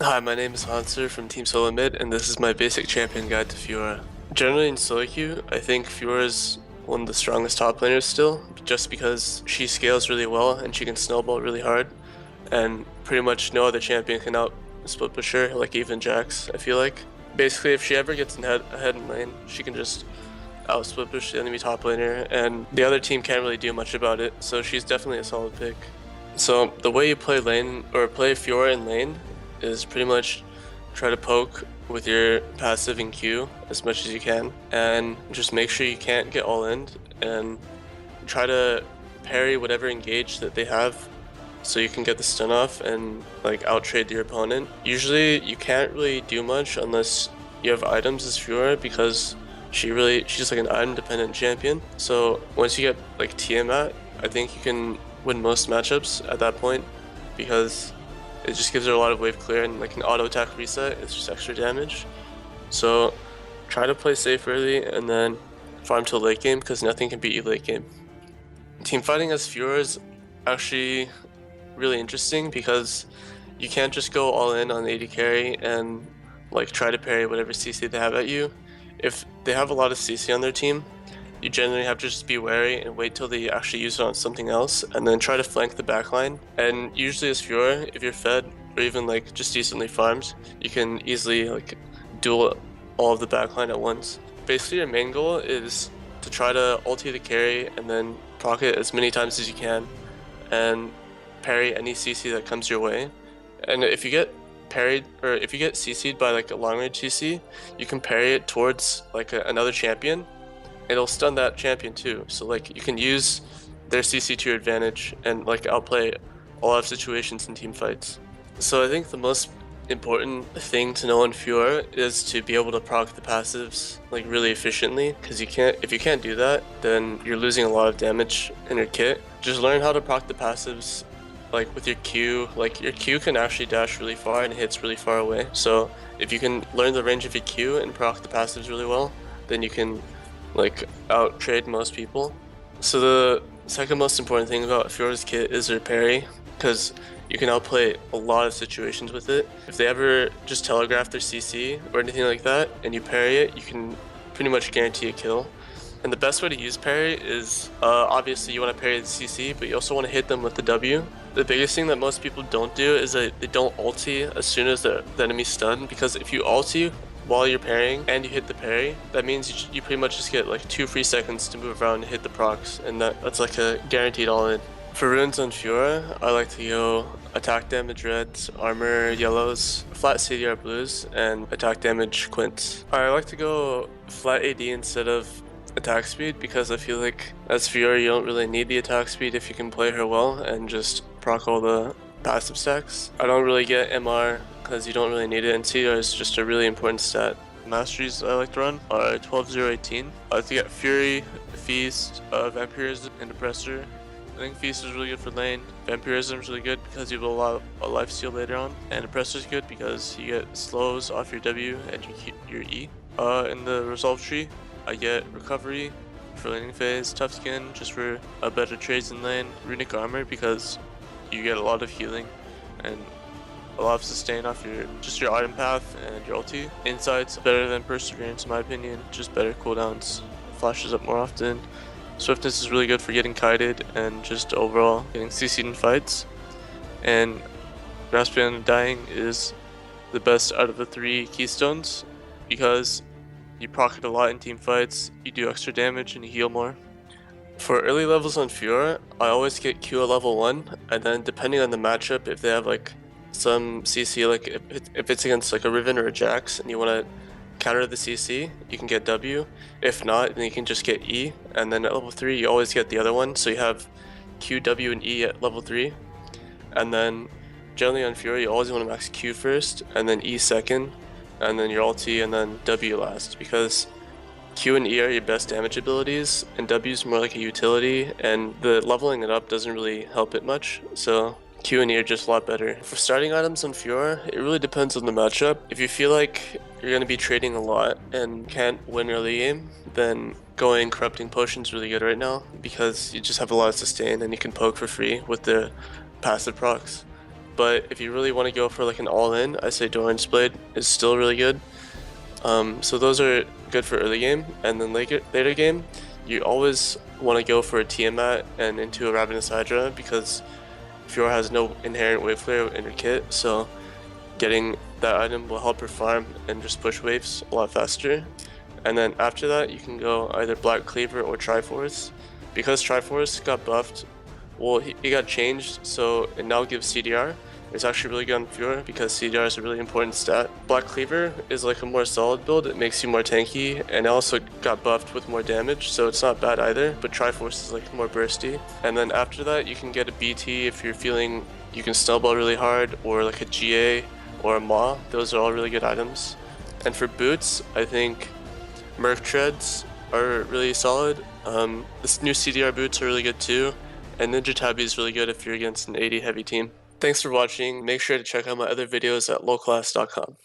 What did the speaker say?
Hi, my name is Hauntzer from Team Solo Mid, and this is my basic champion guide to Fiora. Generally in solo queue, I think Fiora is one of the strongest top laners still, just because she scales really well and she can snowball really hard, and pretty much no other champion can out split push her, like even Jax, I feel like. Basically, if she ever gets ahead in lane, she can just out split push the enemy top laner, and the other team can't really do much about it, so she's definitely a solid pick. So the way you play lane, or play Fiora in lane, is pretty much try to poke with your passive and Q as much as you can, and just make sure you can't get all in, and try to parry whatever engage that they have so you can get the stun off and like out trade your opponent. Usually you can't really do much unless you have items as Fiora, because she's just like an item dependent champion. So once you get like Tiamat, I think you can win most matchups at that point, because it just gives her a lot of wave clear, and like an auto attack reset is just extra damage. So try to play safe early and then farm till late game, because nothing can beat you late game. Team fighting as Fiora is actually really interesting, because you can't just go all in on AD carry and like try to parry whatever CC they have at you. If they have a lot of CC on their team, you generally have to just be wary and wait till they actually use it on something else, and then try to flank the backline. And usually as Fiora, if you're fed or even like just decently farmed, you can easily like duel all of the backline at once. Basically your main goal is to try to ulti the carry and then proc it as many times as you can and parry any CC that comes your way. And if you get parried, or if you get CC'd by like a long range CC, you can parry it towards like another champion. It'll stun that champion too, so like you can use their CC to your advantage and like outplay a lot of situations in team fights. So I think the most important thing to know in Fiora is to be able to proc the passives like really efficiently, because if you can't do that, then you're losing a lot of damage in your kit. Just learn how to proc the passives like with your Q. Like your Q can actually dash really far and hits really far away, so if you can learn the range of your Q and proc the passives really well, then you can like out trade most people. So the second most important thing about Fiora's kit is her parry, because you can outplay a lot of situations with it. If they ever just telegraph their CC or anything like that and you parry it, you can pretty much guarantee a kill. And the best way to use parry is obviously you want to parry the CC, but you also want to hit them with the W. The biggest thing that most people don't do is that they don't ulti as soon as the enemy's stunned, because if you ulti while you're parrying and you hit the parry, that means you pretty much just get like 2 free seconds to move around and hit the procs, and that's like a guaranteed all-in. For runes on Fiora, I like to go attack damage reds, armor yellows, flat CDR blues, and attack damage quints. I like to go flat AD instead of attack speed, because I feel like as Fiora you don't really need the attack speed if you can play her well and just proc all the passive stacks. I don't really get MR because you don't really need it, and CDR is just a really important stat. Masteries I like to run are 12-0-18. I like to get Fury, Feast, Vampirism, and Oppressor. I think Feast is really good for lane. Vampirism is really good because you have a lot of life steal later on, and Oppressor is good because you get slows off your W and your E. In the resolve tree, I get Recovery for laning phase, Tough Skin just for a better trades in lane, Runic Armor because you get a lot of healing and a lot of sustain off your item path and your ulti. Insight's better than Perseverance in my opinion, just better cooldowns, flashes up more often. Swiftness is really good for getting kited and just overall getting CC'd in fights. And Grasp Beyond Dying is the best out of the 3 keystones, because you proc it a lot in team fights, you do extra damage, and you heal more. For early levels on Fiora, I always get Q at level 1, and then depending on the matchup, if they have like some CC, like if it's against like a Riven or a Jax and you want to counter the CC, you can get W. If not, then you can just get E, and then at level 3 you always get the other one, so you have Q, W, and E at level 3. And then generally on Fiora you always want to max Q first, and then E second, and then your ulti, and then W last, because Q and E are your best damage abilities, and W is more like a utility, and the leveling it up doesn't really help it much, so Q and E are just a lot better. For starting items on Fiora, it really depends on the matchup. If you feel like you're going to be trading a lot and can't win early game, then going Corrupting Potion is really good right now, because you just have a lot of sustain and you can poke for free with the passive procs. but if you really want to go for like an all-in, I say Doran's Blade is still really good. So those are good for early game, and then later game, you always want to go for a Tiamat and into a Ravenous Hydra because Fiora has no inherent wave clear in her kit, so getting that item will help her farm and just push waves a lot faster. And then after that, you can go either Black Cleaver or Triforce. Because Triforce got buffed, well, he got changed, so it now gives CDR. It's actually really good on Fiora because CDR is a really important stat. Black Cleaver is like a more solid build, it makes you more tanky, and it also got buffed with more damage, so it's not bad either, but Triforce is like more bursty. And then after that, you can get a BT if you're feeling you can snowball really hard, or like a GA or a Maw. Those are all really good items. And for boots, I think Merc Treads are really solid. This new CDR boots are really good too, and Ninja Tabi is really good if you're against an 80 heavy team. Thanks for watching. Make sure to check out my other videos at lowclass.com.